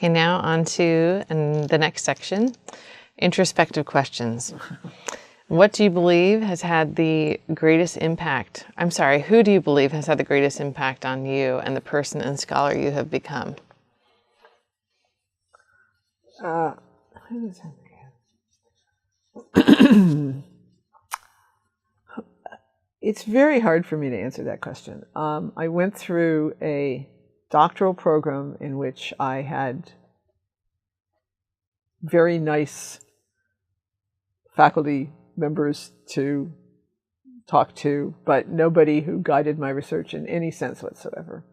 Okay, now on to the next section, introspective questions. What do you believe has had the greatest impact? I'm sorry, who do you believe has had the greatest impact on you and the person and scholar you have become? It's very hard for me to answer that question. I went through a doctoral program in which I had very nice faculty members to talk to, but nobody who guided my research in any sense whatsoever.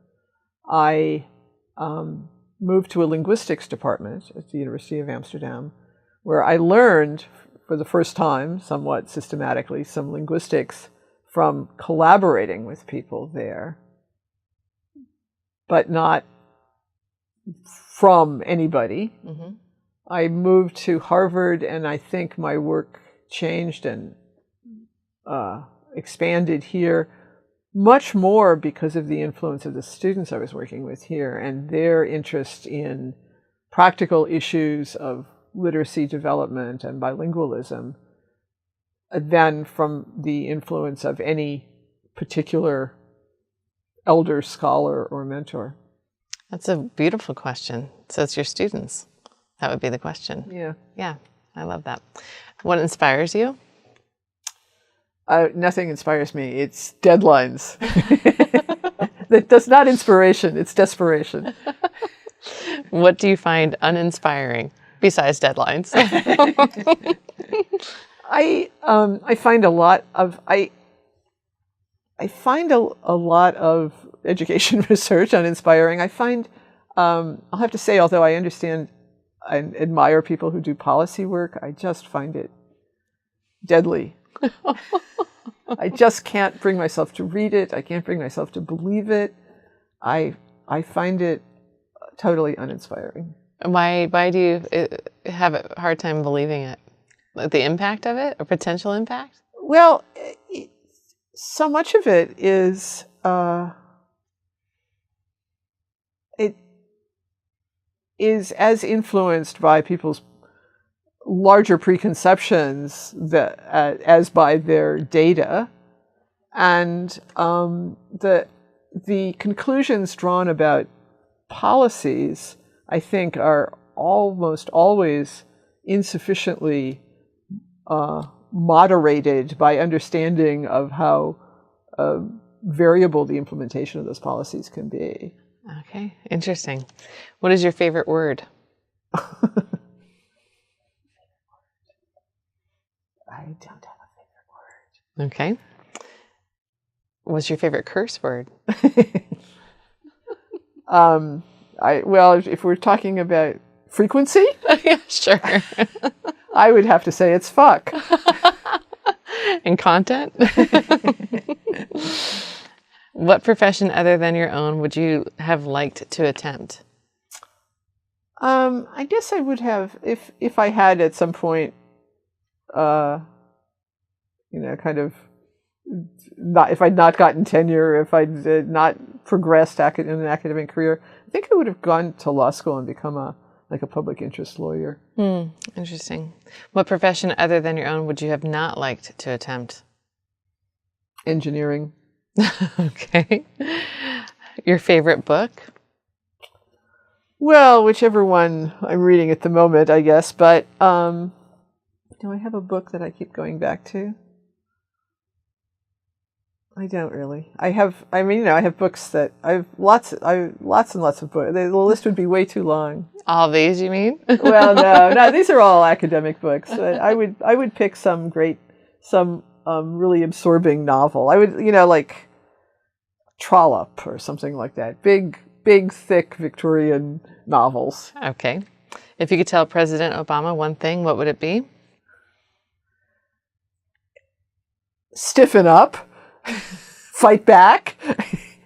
I moved to a linguistics department at the University of Amsterdam, where I learned for the first time, somewhat systematically, some linguistics from collaborating with people there, but not from anybody. Mm-hmm. I moved to Harvard, and I think my work changed and expanded here much more because of the influence of the students I was working with here and their interest in practical issues of literacy development and bilingualism than from the influence of any particular elder, scholar, or mentor. That's a beautiful question. So it's your students. That would be the question. Yeah. Yeah, I love that. What inspires you? Nothing inspires me. It's deadlines. That's not inspiration. It's desperation. What do you find uninspiring besides deadlines? I find a lot of I find a lot of education research uninspiring. I find I'll have to say, although I understand and admire people who do policy work, I just find it deadly. I just can't bring myself to read it. I can't bring myself to believe it. I find it totally uninspiring. Why do you have a hard time believing it? Like the impact of it, or potential impact? Well, so much of it is it is as influenced by people's larger preconceptions that, as by their data, and the conclusions drawn about policies, I think, are almost always insufficiently moderated by understanding of how variable the implementation of those policies can be. Okay, interesting. What is your favorite word? I don't have a favorite word. Okay. What's your favorite curse word? Well, if we're talking about frequency, Yeah, sure. I would have to say it's fuck. And content? What profession other than your own would you have liked to attempt? I guess I would have, if I had at some point, kind of, not, if I'd not gotten tenure, if I'd not progressed in an academic career, I think I would have gone to law school and become a public interest lawyer. Interesting. What profession other than your own would you have not liked to attempt? Engineering. Okay. Your favorite book? Well, whichever one I'm reading at the moment, I guess. But do I have a book that I keep going back to? I don't really. I have books that I have lots and lots of books. The list would be way too long. All these, you mean? Well, no, these are all academic books. I would pick some really absorbing novel. I would, like Trollope or something like that. Big, thick Victorian novels. Okay. If you could tell President Obama one thing, what would it be? Stiffen up. Fight back.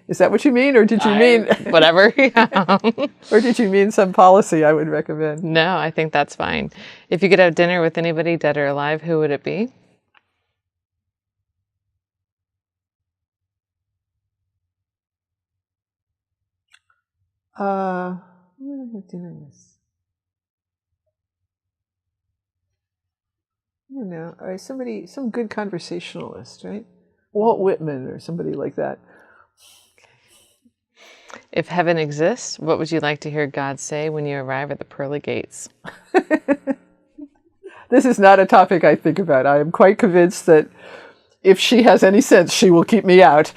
Is that what you mean, or did you mean whatever? Yeah. Or did you mean some policy I would recommend? No, I think that's fine. If you could have dinner with anybody, dead or alive, who would it be? Why am I doing this? I don't know. Or some good conversationalist, right? Walt Whitman or somebody like that. If heaven exists, what would you like to hear God say when you arrive at the pearly gates? This is not a topic I think about. I am quite convinced that if she has any sense, she will keep me out.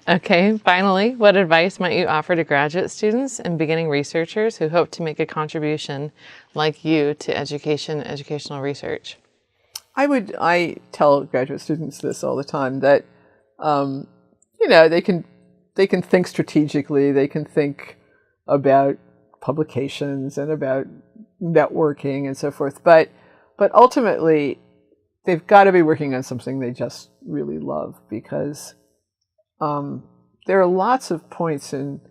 Okay, finally, what advice might you offer to graduate students and beginning researchers who hope to make a contribution like you to educational research? I tell graduate students this all the time, that they can think strategically, they can think about publications and about networking and so forth, but ultimately they've got to be working on something they just really love, because there are lots of points in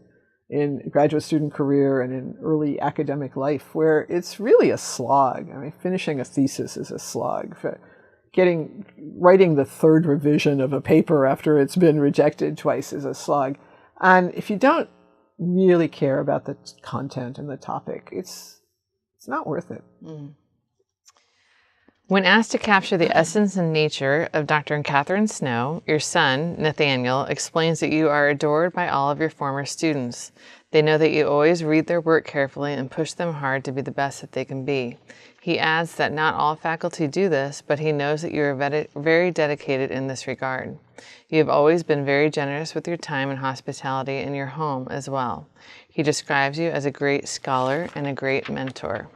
graduate student career and in early academic life where it's really a slog. I mean, finishing a thesis is a slog. Writing the third revision of a paper after it's been rejected twice is a slog. And if you don't really care about the content and the topic, it's not worth it. Mm. When asked to capture the essence and nature of Dr. Catherine Snow, your son, Nathaniel, explains that you are adored by all of your former students. They know that you always read their work carefully and push them hard to be the best that they can be. He adds that not all faculty do this, but he knows that you are very dedicated in this regard. You have always been very generous with your time and hospitality in your home as well. He describes you as a great scholar and a great mentor.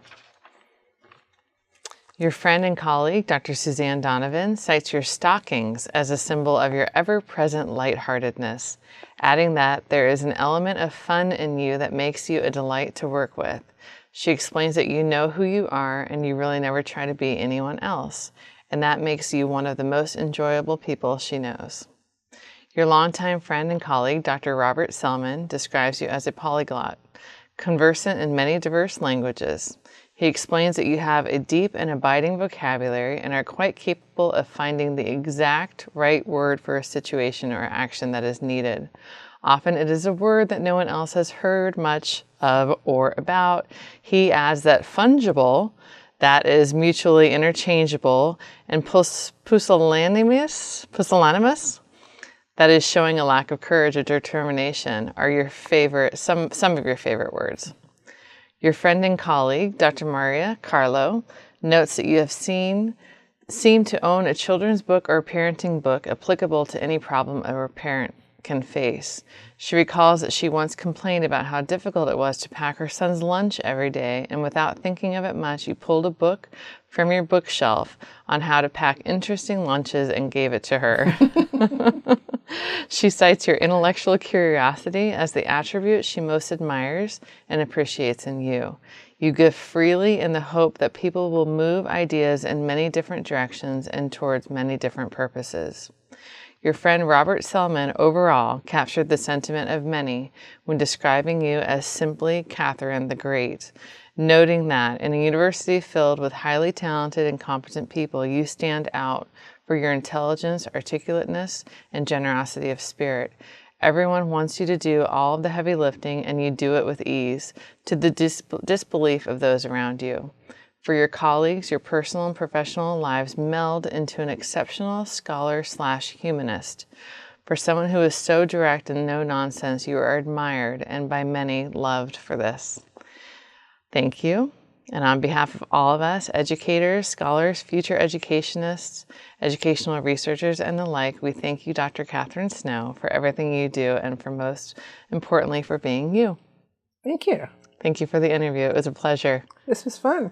Your friend and colleague, Dr. Suzanne Donovan, cites your stockings as a symbol of your ever-present lightheartedness, adding that there is an element of fun in you that makes you a delight to work with. She explains that you know who you are and you really never try to be anyone else, and that makes you one of the most enjoyable people she knows. Your longtime friend and colleague, Dr. Robert Selman, describes you as a polyglot, conversant in many diverse languages. He explains that you have a deep and abiding vocabulary and are quite capable of finding the exact right word for a situation or action that is needed. Often it is a word that no one else has heard much of or about. He adds that fungible, that is mutually interchangeable, and pusillanimous, that is showing a lack of courage or determination, are your favorite, some of your favorite words. Your friend and colleague, Dr. Maria Carlo, notes that you have seem to own a children's book or parenting book applicable to any problem a parent can face. She recalls that she once complained about how difficult it was to pack her son's lunch every day, and without thinking of it much, you pulled a book from your bookshelf on how to pack interesting lunches and gave it to her. She cites your intellectual curiosity as the attribute she most admires and appreciates in you. You give freely in the hope that people will move ideas in many different directions and towards many different purposes. Your friend Robert Selman overall captured the sentiment of many when describing you as simply Catherine the Great, noting that in a university filled with highly talented and competent people, you stand out for your intelligence, articulateness, and generosity of spirit. Everyone wants you to do all of the heavy lifting, and you do it with ease, to the disbelief of those around you. For your colleagues, your personal and professional lives meld into an exceptional scholar/humanist. For someone who is so direct and no nonsense, you are admired and by many loved for this. Thank you. And on behalf of all of us, educators, scholars, future educationists, educational researchers, and the like, we thank you, Dr. Catherine Snow, for everything you do and for most importantly, for being you. Thank you. Thank you for the interview. It was a pleasure. This was fun.